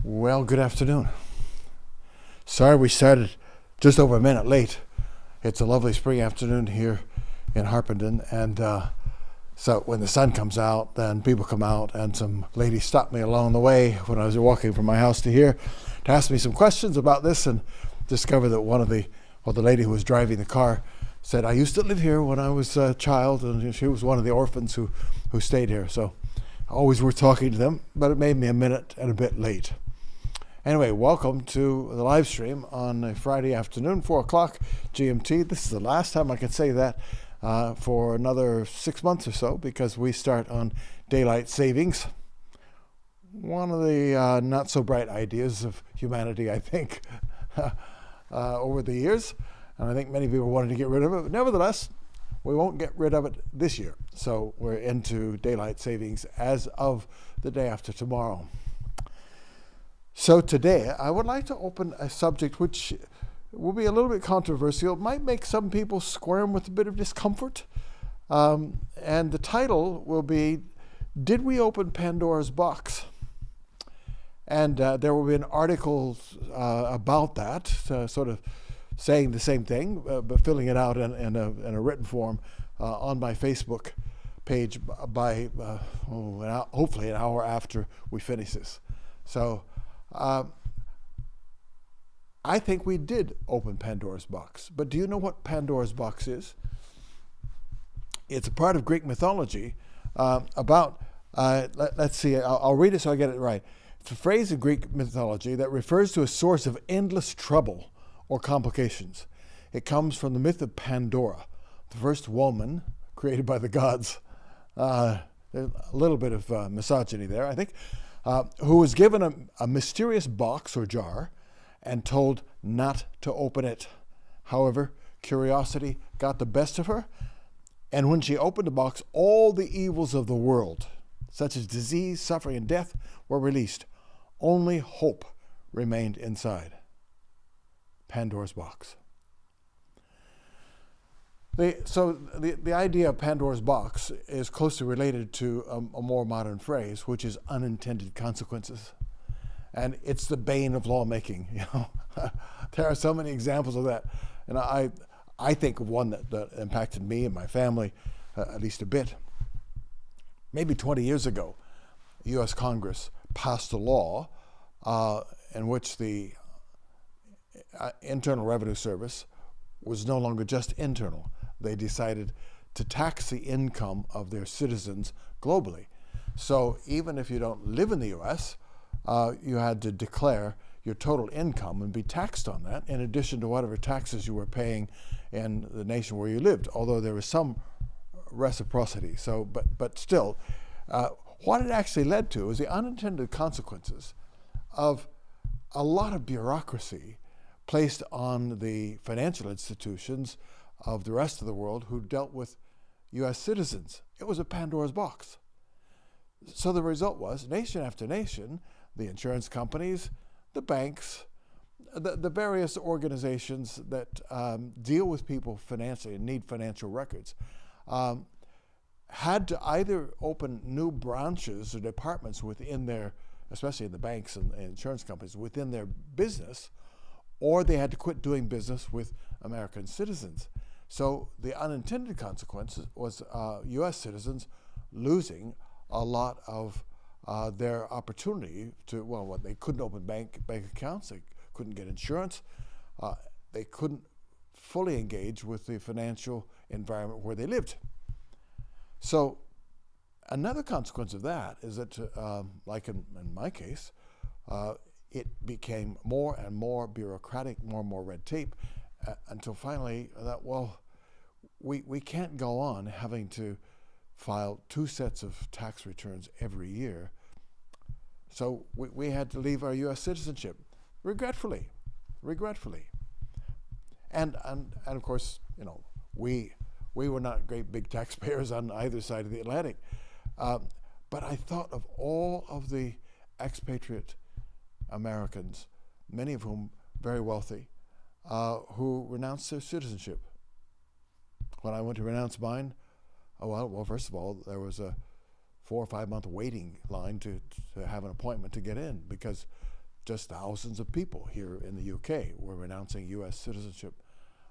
Well, good afternoon. Sorry we started just over a minute late. It's a lovely spring afternoon here in Harpenden, and so when the sun comes out, then people come out, and some ladies stopped me along the way when I was walking from my house to here to ask me some questions about this, and discovered that the lady who was driving the car said, I used to live here when I was a child, and she was one of the orphans who stayed here. So always worth talking to them, but it made me a minute and a bit late. Anyway, welcome to the live stream on a Friday afternoon, 4 o'clock GMT. This is the last time I can say that for another 6 months or so, because we start on daylight savings. One of the not so bright ideas of humanity, I think, over the years. And I think many people wanted to get rid of it. But nevertheless, we won't get rid of it this year. So we're into daylight savings as of the day after tomorrow. So today, I would like to open a subject which will be a little bit controversial. It might make some people squirm with a bit of discomfort. And the title will be, Did We Open Pandora's Box? And there will be an article about that, sort of saying the same thing, but filling it out in a written form on my Facebook page by hopefully an hour after we finish this. So I think we did open Pandora's box. But do you know what Pandora's box is? It's a part of Greek mythology about, let's see, I'll read it so I get it right. It's a phrase in Greek mythology that refers to a source of endless trouble or complications. It comes from the myth of Pandora, the first woman created by the gods. There's a little bit of misogyny there, I think. Who was given a mysterious box or jar and told not to open it. However, curiosity got the best of her, and when she opened the box, all the evils of the world, such as disease, suffering, and death, were released. Only hope remained inside. Pandora's box. The idea of Pandora's box is closely related to a more modern phrase, which is unintended consequences. And it's the bane of lawmaking. There are so many examples of that. And I think of one that impacted me and my family at least a bit. Maybe 20 years ago, the U.S. Congress passed a law in which the Internal Revenue Service was no longer just internal. They decided to tax the income of their citizens globally. So even if you don't live in the U.S., you had to declare your total income and be taxed on that, in addition to whatever taxes you were paying in the nation where you lived, although there was some reciprocity. So, but still, what it actually led to was the unintended consequences of a lot of bureaucracy placed on the financial institutions of the rest of the world who dealt with U.S. citizens. It was a Pandora's box. So the result was, nation after nation, the insurance companies, the banks, the various organizations that deal with people financially and need financial records, had to either open new branches or departments within their, especially in the banks and insurance companies, within their business, or they had to quit doing business with American citizens. So the unintended consequence was U.S. citizens losing a lot of their opportunity to, they couldn't open bank accounts, they couldn't get insurance, they couldn't fully engage with the financial environment where they lived. So another consequence of that is that, like in my case, it became more and more bureaucratic, more and more red tape, until finally I thought, we can't go on having to file 2 sets of tax returns every year. So we had to leave our U.S. citizenship, regretfully. And of course, we were not great big taxpayers on either side of the Atlantic. But I thought of all of the expatriate Americans, many of whom very wealthy, who renounced their citizenship. When I went to renounce mine, first of all, there was a 4 or 5 month waiting line to have an appointment to get in, because just thousands of people here in the UK were renouncing U.S. citizenship.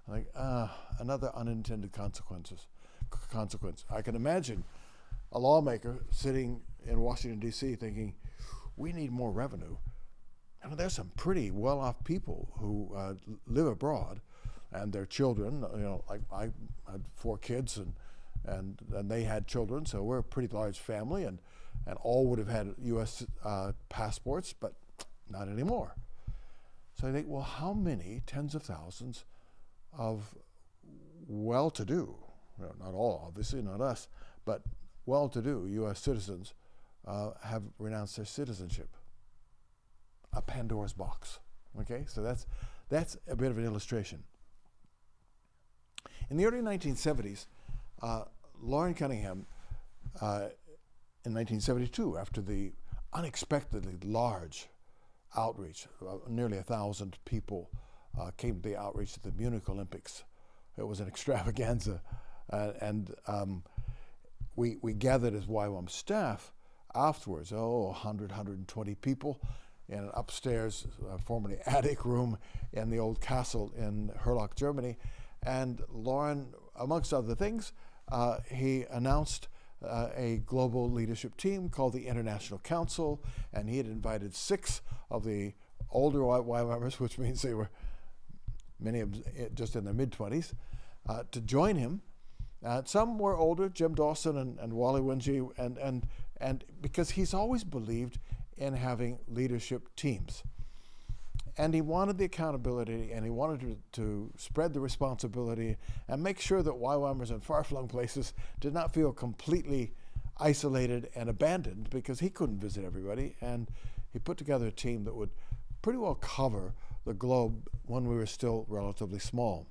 Like, another unintended consequence. I can imagine a lawmaker sitting in Washington, D.C. thinking, we need more revenue. I mean, there's some pretty well-off people who live abroad, and their children, like I had 4 kids, and they had children, so we're a pretty large family, and all would have had U.S. passports, but not anymore. So I think, well, how many tens of thousands of well-to-do, not all, obviously, not us, but well-to-do U.S. citizens have renounced their citizenship? A Pandora's box. Okay, so that's a bit of an illustration. In the early 1970s, Lauren Cunningham, in 1972, after the unexpectedly large outreach, nearly 1,000 people came to the outreach at the Munich Olympics. It was an extravaganza, and we gathered as YWAM staff afterwards, 100, 120 people, in an upstairs, formerly attic room in the old castle in Herlock, Germany. And Lauren, amongst other things, he announced a global leadership team called the International Council, and he had invited 6 of the older YWAMers, which means they were, many of them just in their mid-20s, to join him. Some were older, Jim Dawson and Wally Winge, and because he's always believed in having leadership teams. And he wanted the accountability, and he wanted to spread the responsibility and make sure that YWAMers in far-flung places did not feel completely isolated and abandoned, because he couldn't visit everybody. And he put together a team that would pretty well cover the globe when we were still relatively small.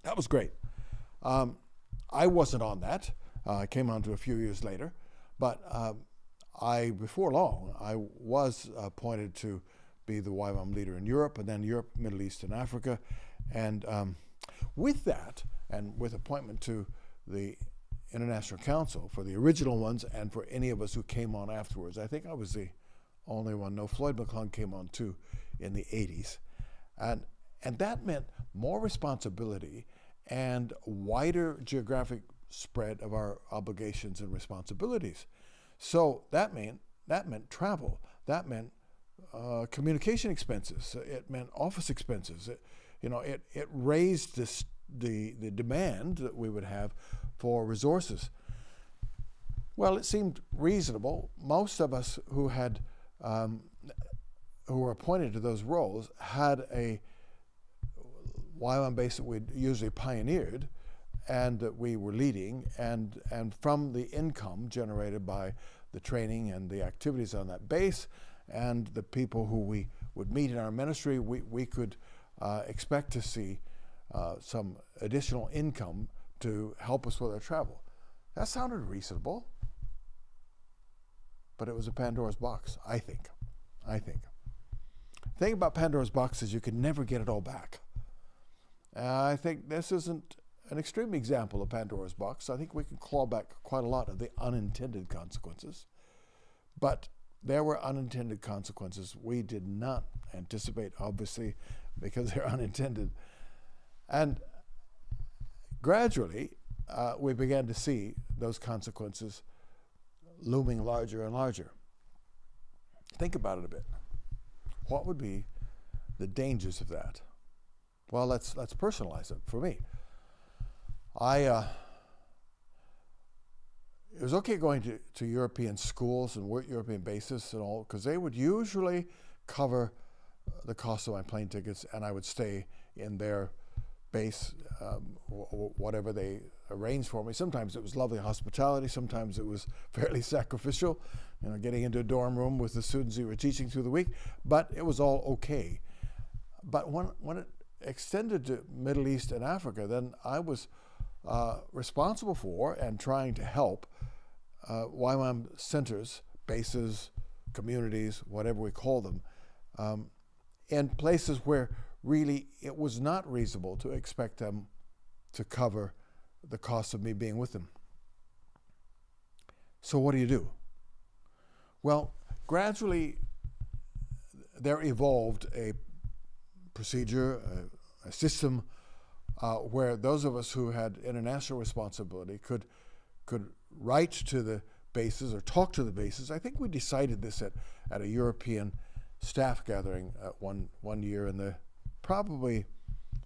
That was great. I wasn't on that. I came on to a few years later. But before long, I was appointed to be the YWAM leader in Europe, and then Europe, Middle East, and Africa. And with that, and with appointment to the International Council for the original ones and for any of us who came on afterwards, I think I was the only one. No, Floyd McClung came on too in the 80s. And that meant more responsibility and wider geographic spread of our obligations and responsibilities. So that meant travel. That meant communication expenses. It meant office expenses. It raised the demand that we would have for resources. Well, it seemed reasonable. Most of us who were appointed to those roles had a YWAM base that we'd usually pioneered and that we were leading, and from the income generated by the training and the activities on that base and the people who we would meet in our ministry, we could expect to see some additional income to help us with our travel. That sounded reasonable, but it was a Pandora's box, I think. The thing about Pandora's box is you can never get it all back. I think this isn't an extreme example of Pandora's box. I think we can claw back quite a lot of the unintended consequences. But there were unintended consequences we did not anticipate, obviously, because they're unintended. And gradually, we began to see those consequences looming larger and larger. Think about it a bit. What would be the dangers of that? Well, let's personalize it for me. It was okay going to European schools and work European bases and all, because they would usually cover the cost of my plane tickets, and I would stay in their base, whatever they arranged for me. Sometimes it was lovely hospitality. Sometimes it was fairly sacrificial, getting into a dorm room with the students you were teaching through the week. But it was all okay. But when it extended to Middle East and Africa, then I was responsible for and trying to help YWAM centers, bases, communities, whatever we call them, in places where really it was not reasonable to expect them to cover the cost of me being with them. So what do you do? Well, gradually there evolved a procedure, a system where those of us who had international responsibility could write to the bases or talk to the bases. I think we decided this at a European staff gathering one year in the probably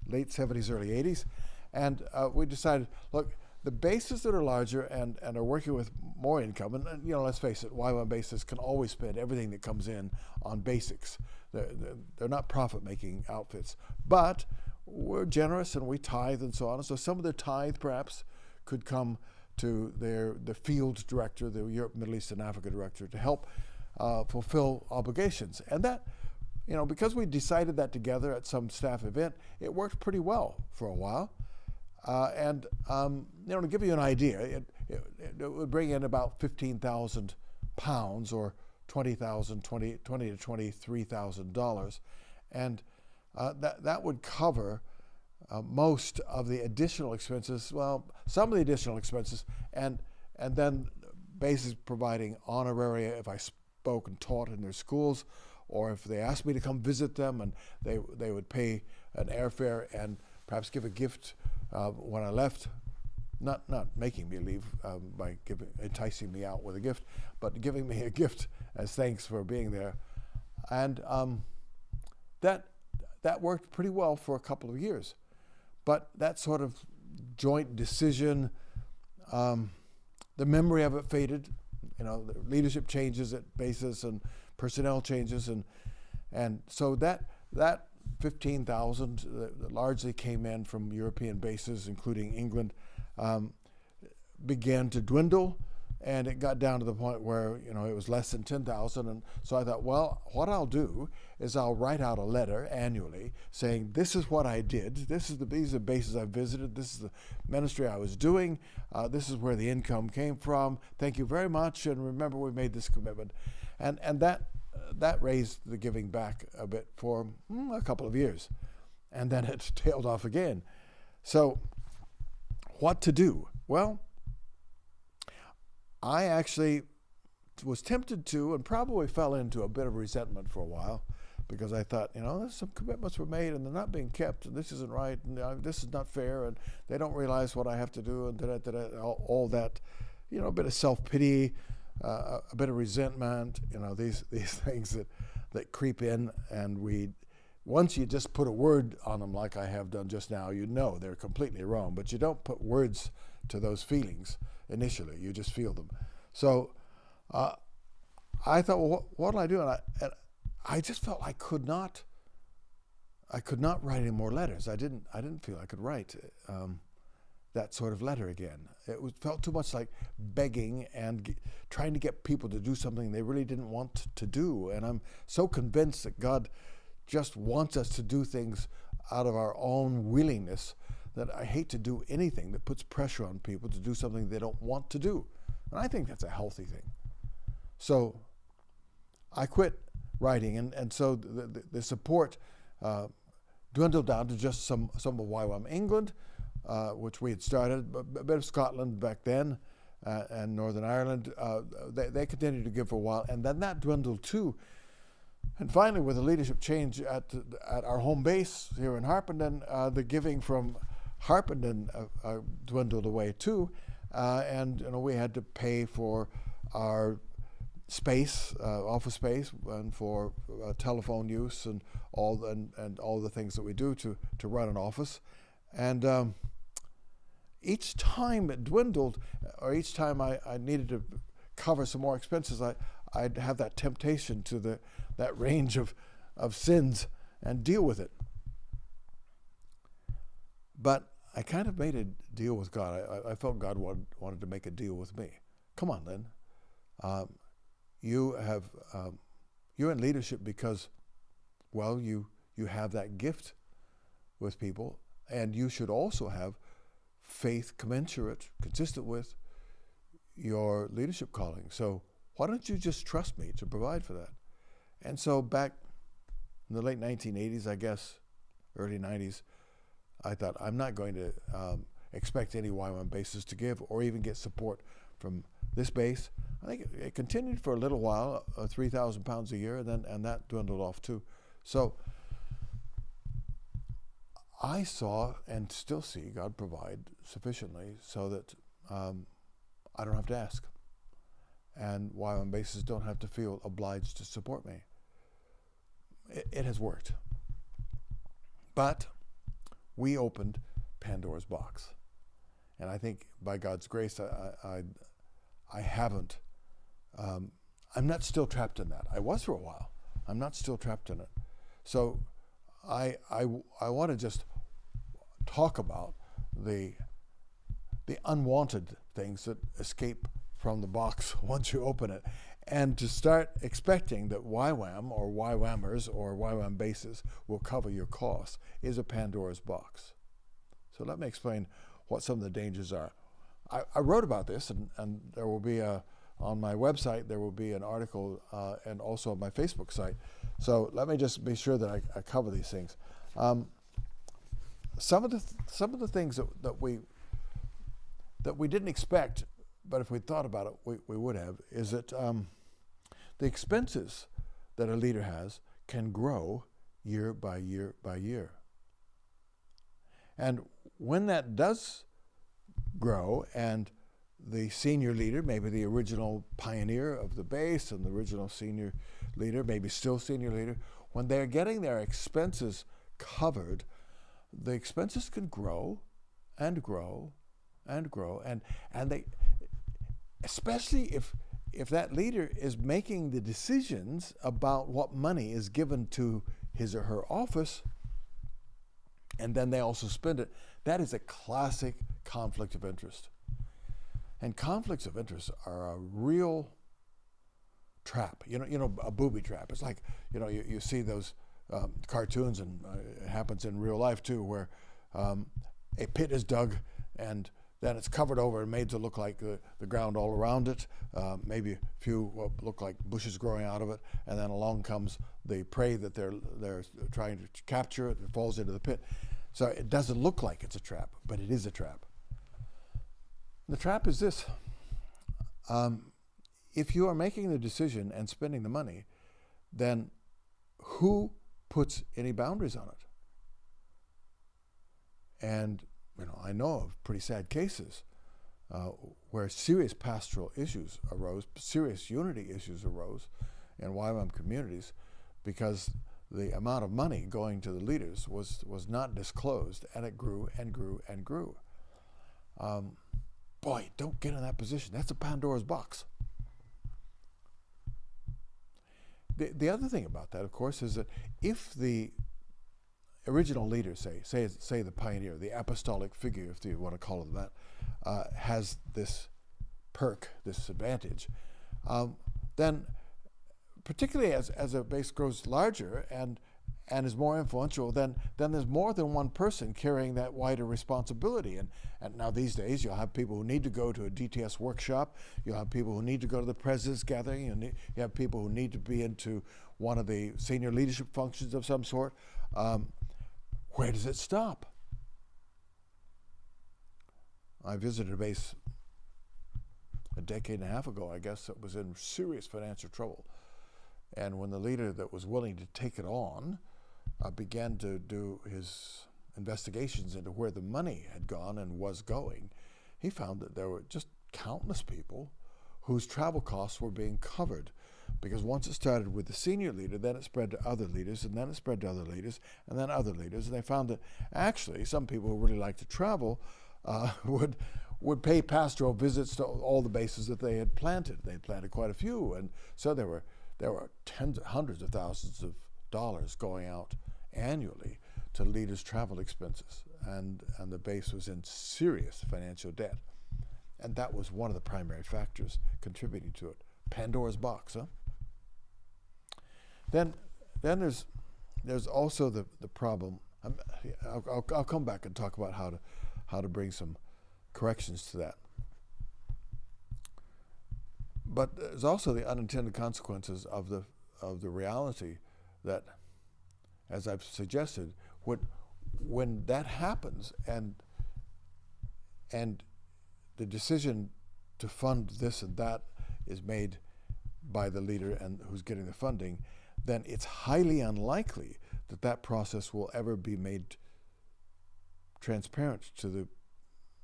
late 70s, early 80s. And we decided, look, the bases that are larger and are working with more income, and let's face it, YWAM bases can always spend everything that comes in on basics. They're not profit-making outfits, but we're generous and we tithe and so on. And so some of their tithe perhaps could come to the field director, the Europe, Middle East, and Africa director, to help fulfill obligations. And that, because we decided that together at some staff event, it worked pretty well for a while. To give you an idea, it would bring in about £15,000 or $20 to $23,000, and that would cover most of the additional expenses. Well, some of the additional expenses, and then bases providing honoraria if I spoke and taught in their schools, or if they asked me to come visit them, and they would pay an airfare and perhaps give a gift when I left, not making me leave by enticing me out with a gift, but giving me a gift as thanks for being there. And that worked pretty well for a couple of years. But that sort of joint decision, the memory of it faded. The leadership changes at bases and personnel changes, and so that 15,000 that largely came in from European bases, including England, began to dwindle, and it got down to the point where it was less than 10,000. And so I thought, well, what I'll do is I'll write out a letter annually saying, this is what I did, these are the bases I visited, this is the ministry I was doing, this is where the income came from, thank you very much, and remember we made this commitment. And that raised the giving back a bit for a couple of years, and then it tailed off again. So what to do? Well, I actually was tempted to, and probably fell into a bit of resentment for a while, because I thought, there's some commitments were made and they're not being kept, and this isn't right, and this is not fair, and they don't realize what I have to do, and all that, a bit of self-pity, a bit of resentment, these things that creep in, and once you just put a word on them like I have done just now, they're completely wrong, but you don't put words to those feelings initially, you just feel them. So I thought, well, what'll I do? And I just felt I could not write any more letters. I didn't feel I could write that sort of letter again. It felt too much like begging and trying to get people to do something they really didn't want to do. And I'm so convinced that God just wants us to do things out of our own willingness that I hate to do anything that puts pressure on people to do something they don't want to do. And I think that's a healthy thing. So I quit writing, and so the support dwindled down to just some of YWAM England, which we had started, a bit of Scotland back then, and Northern Ireland. They continued to give for a while, and then that dwindled too. And finally, with a leadership change at our home base here in Harpenden, the giving from Harpenden dwindled away too, and we had to pay for our space, office space, and for telephone use and all the things that we do to run an office. And each time it dwindled, or each time I needed to cover some more expenses, I'd have that temptation to that range of sins and deal with it. But I kind of made a deal with God. I felt God wanted to make a deal with me. Come on, Lynn. You're in leadership because, well, you have that gift with people, and you should also have faith commensurate, consistent with your leadership calling. So why don't you just trust me to provide for that? And so back in the late 1980s, I guess, early 90s, I thought, I'm not going to expect any YWAM bases to give or even get support from this base. I think it continued for a little while, 3,000 pounds a year, and that dwindled off too. So I saw and still see God provide sufficiently so that I don't have to ask, and YWAM bases don't have to feel obliged to support me. It has worked, but we opened Pandora's box, and I think by God's grace, I haven't. I'm not still trapped in that. I was for a while. I'm not still trapped in it. So I want to just talk about the unwanted things that escape from the box once you open it, and to start expecting that YWAM or YWAMers or YWAM bases will cover your costs is a Pandora's box. So let me explain what some of the dangers are. I wrote about this, and there will be on my website, there will be an article, and also on my Facebook site. So let me just be sure that I cover these things. Some of the things that we didn't expect, but if we thought about it, we would have, is that the expenses that a leader has can grow year by year by year. And when that does grow, and the senior leader, maybe the original pioneer of the base and the original senior leader, maybe still senior leader, when they're getting their expenses covered, the expenses can grow and grow and grow, and they, especially if that leader is making the decisions about what money is given to his or her office, and then they also spend it, that is a classic conflict of interest. And conflicts of interest are a real trap. You know, a booby trap. It's like, you see those cartoons, and it happens in real life too, where a pit is dug and then it's covered over and made to look like the ground all around it. Maybe a few what look like bushes growing out of it, and then along comes the prey that they're trying to capture. It falls into the pit. So it doesn't look like it's a trap, but it is a trap. The trap is this. If you are making the decision and spending the money, then who puts any boundaries on it? And I know of pretty sad cases where serious pastoral issues arose, serious unity issues arose in YWAM communities because the amount of money going to the leaders was not disclosed, and it grew and grew and grew. Boy, don't get in that position. That's a Pandora's box. The other thing about that, of course, is that if the original leader, say the pioneer, the apostolic figure, if you want to call it that, has this perk, this advantage, then particularly as a base grows larger and is more influential, then there's more than one person carrying that wider responsibility. And now these days, you'll have people who need to go to a DTS workshop. You'll have people who need to go to the president's gathering. And you have people who need to be into one of the senior leadership functions of some sort. Where does it stop? I visited a base a decade and a half ago, I guess, that was in serious financial trouble. And when the leader that was willing to take it on began to do his investigations into where the money had gone and was going, he found that there were just countless people whose travel costs were being covered. Because once it started with the senior leader, then it spread to other leaders, and then it spread to other leaders, and then other leaders. And they found that actually some people who really like to travel would pay pastoral visits to all the bases that they had planted. They had planted quite a few, and so there were hundreds of thousands of dollars going out annually to leaders' travel expenses, and the base was in serious financial debt. And that was one of the primary factors contributing to it. Pandora's box, huh? Then there's also the problem. I'll come back and talk about how to bring some corrections to that. But there's also the unintended consequences of the reality that, as I've suggested, when that happens and the decision to fund this and that is made by the leader and who's getting the funding, then it's highly unlikely that that process will ever be made transparent to the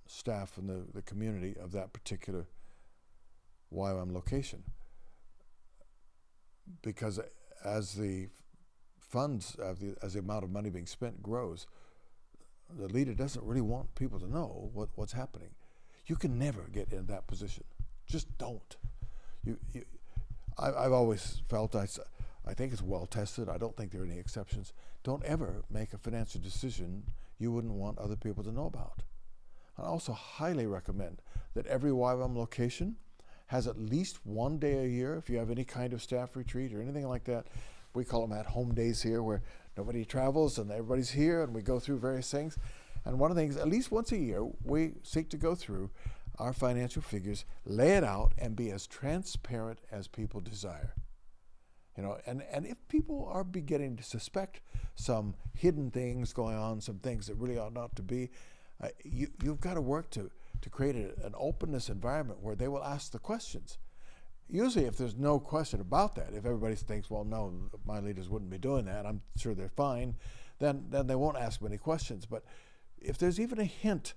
staff and the community of that particular YWAM location. Because as the funds, as the amount of money being spent grows, the leader doesn't really want people to know what's happening. You can never get in that position. Just don't. I've always felt, I think it's well tested. I don't think there are any exceptions. Don't ever make a financial decision you wouldn't want other people to know about. I also highly recommend that every YWAM location has at least one day a year, if you have any kind of staff retreat or anything like that. We call them at-home days here, where nobody travels and everybody's here and we go through various things. And one of the things, at least once a year, we seek to go through our financial figures, lay it out, and be as transparent as people desire. And if people are beginning to suspect some hidden things going on, some things that really ought not to be, you've got to work to create an openness environment where they will ask the questions. Usually if there's no question about that, if everybody thinks, well, no, my leaders wouldn't be doing that, I'm sure they're fine, then they won't ask many questions. But if there's even a hint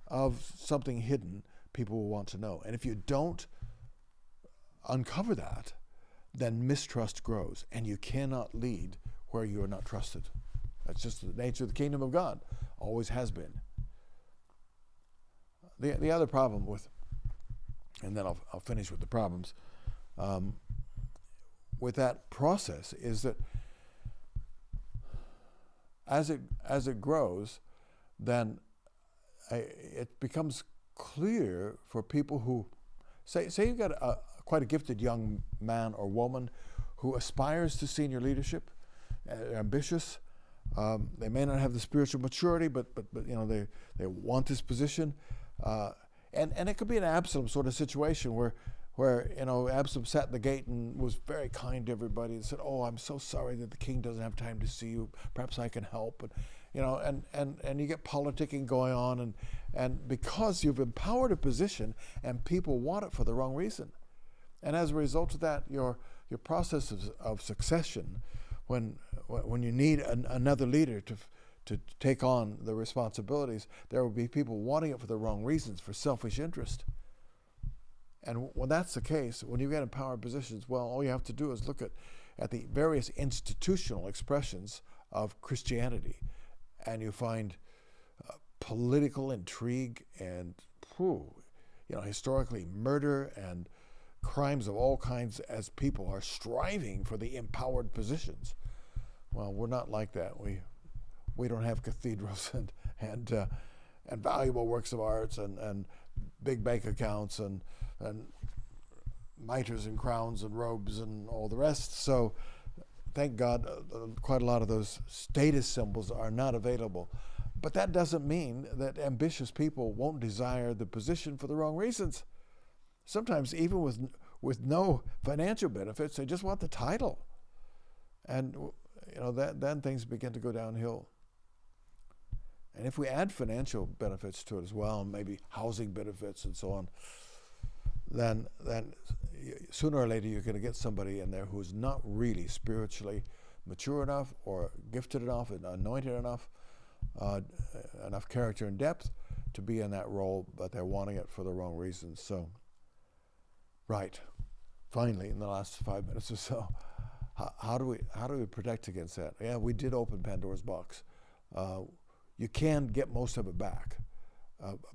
of something hidden, people will want to know. And if you don't uncover that, then mistrust grows, and you cannot lead where you are not trusted. That's just the nature of the kingdom of God, always has been. The other problem with, and then I'll finish with the problems, with that process is that as it grows, then it becomes clear for people who, say you've got quite a gifted young man or woman who aspires to senior leadership, ambitious. They may not have the spiritual maturity, but they want this position. And it could be an Absalom sort of situation where Absalom sat in the gate and was very kind to everybody and said, "Oh, I'm so sorry that the king doesn't have time to see you. Perhaps I can help." And you get politicking going on, and because you've empowered a position and people want it for the wrong reason. And as a result of that, your process of succession, when you need another leader to take on the responsibilities, there will be people wanting it for the wrong reasons, for selfish interest. And when that's the case, when you get empowered positions, well, all you have to do is look at the various institutional expressions of Christianity, and you find political intrigue and, historically murder and crimes of all kinds as people are striving for the empowered positions. Well, we're not like that. We don't have cathedrals and valuable works of arts and big bank accounts and mitres and crowns and robes and all the rest. So thank God quite a lot of those status symbols are not available. But that doesn't mean that ambitious people won't desire the position for the wrong reasons. Sometimes even with no financial benefits, they just want the title. And then things begin to go downhill. And if we add financial benefits to it as well, maybe housing benefits and so on, then sooner or later you're going to get somebody in there who's not really spiritually mature enough or gifted enough and anointed enough, enough character and depth to be in that role, but they're wanting it for the wrong reasons. So, right, finally, in the last 5 minutes or so, how do we protect against that? Yeah, we did open Pandora's box. You can get most of it back,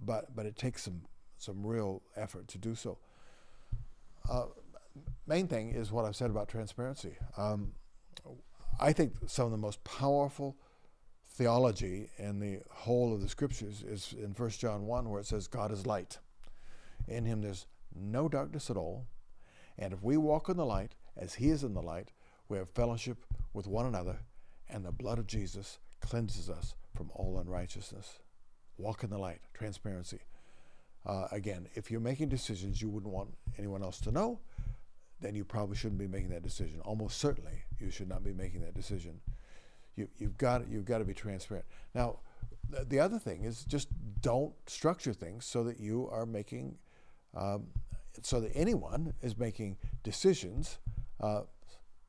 but it takes some real effort to do so. Main thing is what I've said about transparency. I think some of the most powerful theology in the whole of the scriptures is in 1 John 1, where it says God is light. In him there's no darkness at all. And if we walk in the light as he is in the light, we have fellowship with one another, and the blood of Jesus cleanses us from all unrighteousness. Walk in the light, transparency. Again, if you're making decisions you wouldn't want anyone else to know, then you probably shouldn't be making that decision. Almost certainly you should not be making that decision. You've got to be transparent. Now, the other thing is just don't structure things so that you are making so that anyone is making decisions,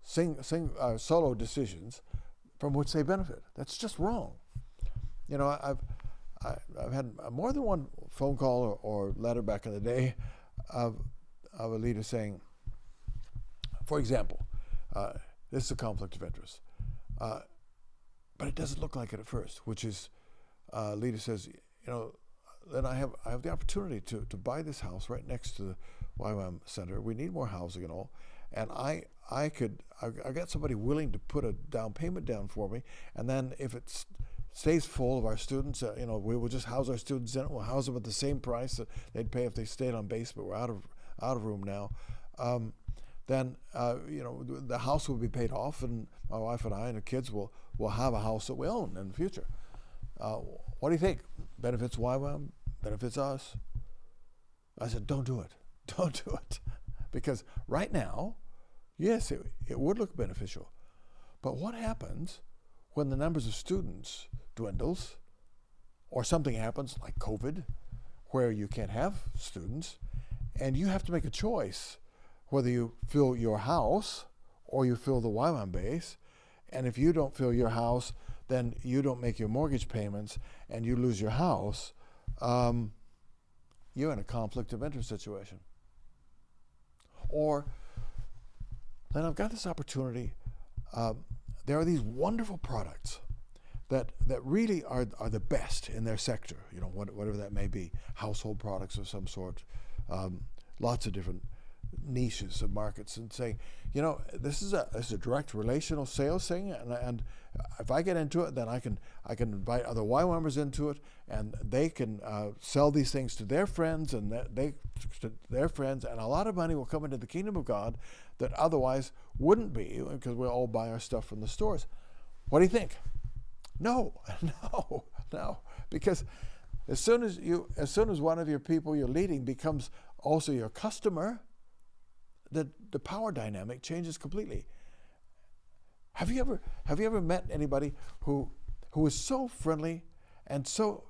solo decisions from which they benefit. That's just wrong. You know, I've had more than one phone call or letter back in the day of a leader saying, for example, this is a conflict of interest, but it doesn't look like it at first, which is a leader says, you know, then I have the opportunity to buy this house right next to the YWAM Center. We need more housing and all, and I got somebody willing to put a down payment down for me, and then if it stays full of our students, you know, we will just house our students in it. We'll house them at the same price that they'd pay if they stayed on base, but we're out of room now. Then you know, the house will be paid off, and my wife and I and the kids will have a house that we own in the future. What do you think? Benefits YWAM? Benefits us? I said, don't do it. Don't do it. Because right now, yes, it would look beneficial. But what happens when the numbers of students dwindles, or something happens like COVID, where you can't have students, and you have to make a choice whether you fill your house or you fill the YWAM base? And if you don't fill your house, then you don't make your mortgage payments and you lose your house. You're in a conflict of interest situation. Or then I've got this opportunity. There are these wonderful products that really are the best in their sector. You know, whatever that may be, household products of some sort. Lots of different niches of markets, and saying, you know, this is a direct relational sales thing, and if I get into it, then I can invite other YWAMers into it, and they can sell these things to their friends, and to their friends, and a lot of money will come into the kingdom of God that otherwise wouldn't be, because we all buy our stuff from the stores. What do you think? No, because as soon as one of your people you're leading becomes also your customer, the power dynamic changes completely. Have you ever met anybody who was so friendly and so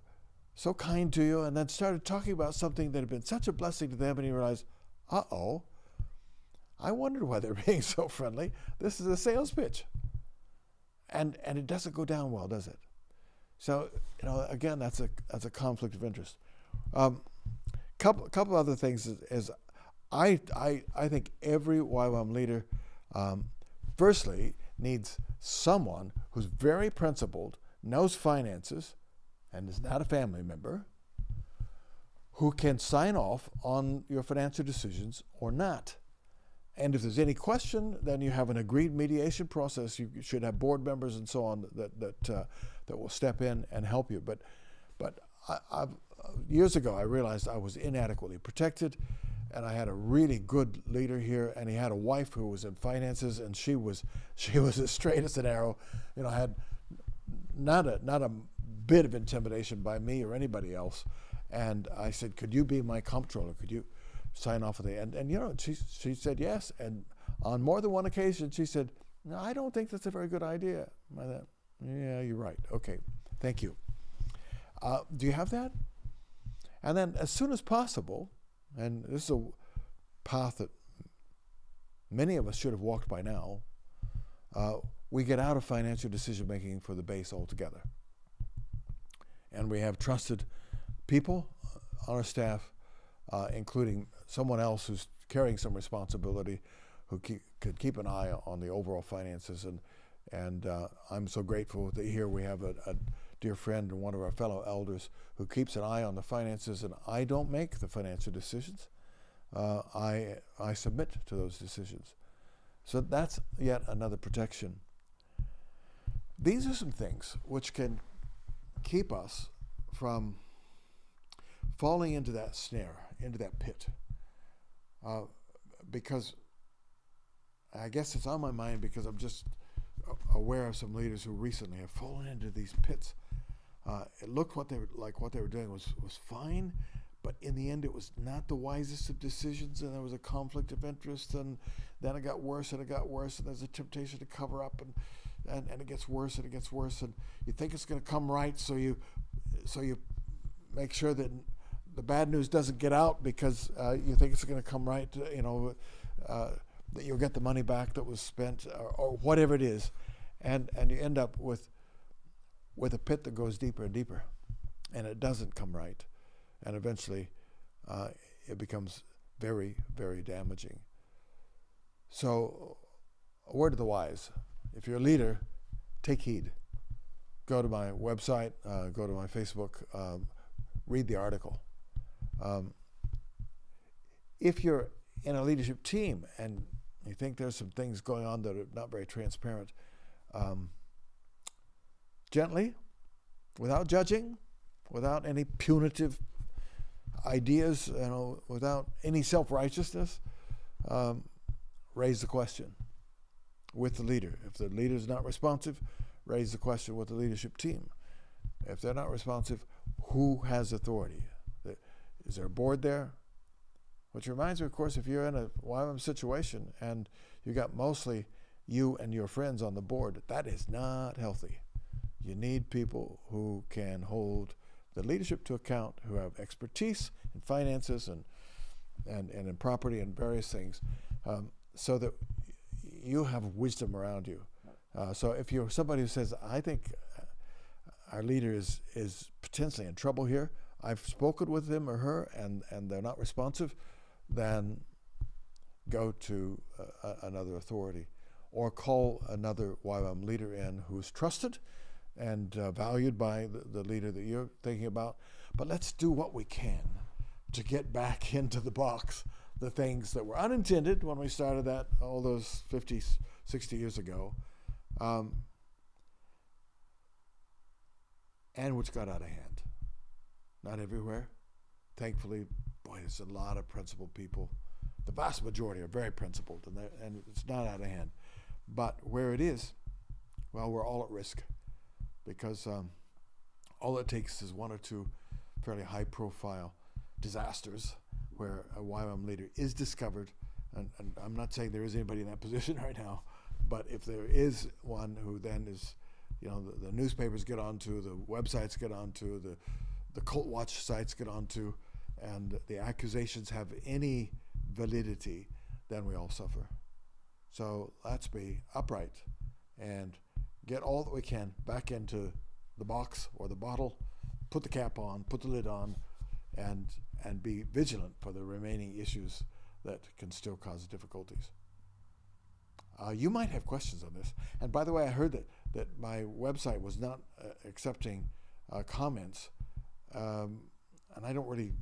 kind to you, and then started talking about something that had been such a blessing to them, and you realize, I wondered why they're being so friendly. This is a sales pitch, and it doesn't go down well, does it? So, you know, again, that's a conflict of interest. Couple other things is I think every YWAM leader, firstly, needs someone who's very principled, knows finances, and is not a family member, who can sign off on your financial decisions or not. And if there's any question, then you have an agreed mediation process. You should have board members and so on that will step in and help you. But years ago, I realized I was inadequately protected. And I had a really good leader here, and he had a wife who was in finances, and she was as straight as an arrow. You know, I had not a bit of intimidation by me or anybody else. And I said, "Could you be my comptroller? Could you sign off of the?" And you know, she said yes. And on more than one occasion, she said, "No, I don't think that's a very good idea." I thought, "Yeah, you're right. Okay, thank you." Do you have that? And then, as soon as possible. And this is a path that many of us should have walked by now. We get out of financial decision making for the base altogether. And we have trusted people on our staff, including someone else who's carrying some responsibility, who could keep an eye on the overall finances. And I'm so grateful that here we have a dear friend and one of our fellow elders who keeps an eye on the finances, and I don't make the financial decisions. I submit to those decisions. So that's yet another protection. These are some things which can keep us from falling into that snare, into that pit. Because I guess it's on my mind because I'm just aware of some leaders who recently have fallen into these pits. It looked what they were doing was fine, but in the end it was not the wisest of decisions, and there was a conflict of interest, and then it got worse and there's a temptation to cover up, and it gets worse and you think it's going to come right, so you make sure that the bad news doesn't get out because you think it's going to come right, that you'll get the money back that was spent, or whatever it is, and you end up with a pit that goes deeper and deeper, and it doesn't come right, and eventually it becomes very, very damaging. So, a word to the wise: if you're a leader, take heed. Go to my website, go to my Facebook, read the article. If you're in a leadership team and you think there's some things going on that are not very transparent, gently, without judging, without any punitive ideas, without any self-righteousness, raise the question with the leader. If the leader is not responsive, raise the question with the leadership team. If they're not responsive, who has authority? Is there a board there? Which reminds me, of course, if you're in a YWAM situation and you got mostly you and your friends on the board, that is not healthy. You need people who can hold the leadership to account, who have expertise in finances and in property and various things, so that you have wisdom around you. So if you're somebody who says, I think our leader is potentially in trouble here, I've spoken with him or her and they're not responsive, then go to another authority or call another YWAM leader in who's trusted and valued by the leader that you're thinking about. But let's do what we can to get back into the box the things that were unintended when we started that all those 50, 60 years ago, and which got out of hand. Not everywhere. Thankfully, boy, there's a lot of principled people. The vast majority are very principled, and it's not out of hand. But where it is, well, we're all at risk, because all it takes is one or two fairly high-profile disasters where a YWAM leader is discovered, and I'm not saying there is anybody in that position right now, but if there is one who then is, the newspapers get onto, the websites get onto, the cult watch sites get onto, and the accusations have any validity, then we all suffer. So let's be upright and get all that we can back into the box or the bottle, put the cap on, put the lid on, and be vigilant for the remaining issues that can still cause difficulties. You might have questions on this. And by the way, I heard that my website was not accepting comments, and I don't really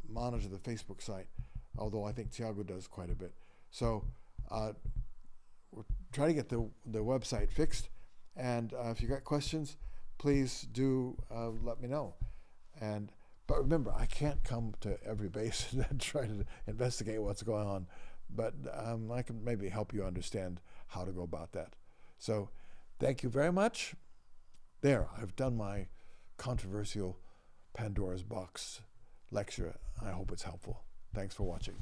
monitor the Facebook site, although I think Tiago does quite a bit. So we're trying to get the website fixed, and if you got questions, please do let me know. But remember, I can't come to every base and try to investigate what's going on, but I can maybe help you understand how to go about that. So thank you very much. There, I've done my controversial Pandora's Box lecture. I hope it's helpful. Thanks for watching.